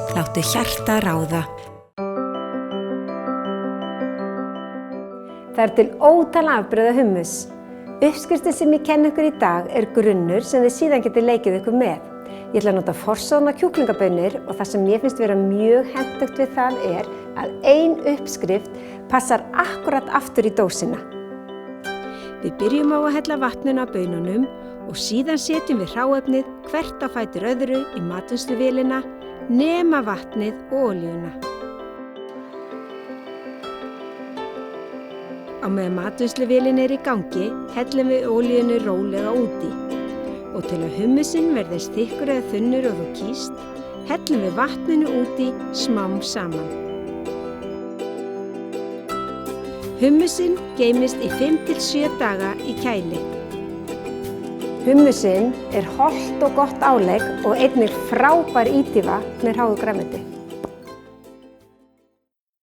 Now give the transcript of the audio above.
Láttu hjarta ráða. Það til ótal afbrigða hummus. Uppskriftin sem ég kenni ykkur í dag grunnur sem þið síðan getið leikið ykkur með. Ég ætla að nota forsoðna kjúklingabaunir og það sem mér finnst vera mjög hentugt við það að ein uppskrift passar akkurat aftur í dósina. Við byrjum á að hella vatninu af baununum og síðan setjum við hráefnið hvert á fætur öðru í matvinnsluvélina nema vatnið og olíuna. Á meðan matvinnsluvélin í gangi hellum við olíunni rólega úti. Og til að hummusinn verði þykkur eða þunnur og þú kýst, hellum við vatninu úti smám saman. Hummusinn geymist í 5 til 7 daga í kæli. Hummusinn hollt og gott álegg og einnig frábær ítífa með hráu grænmeti.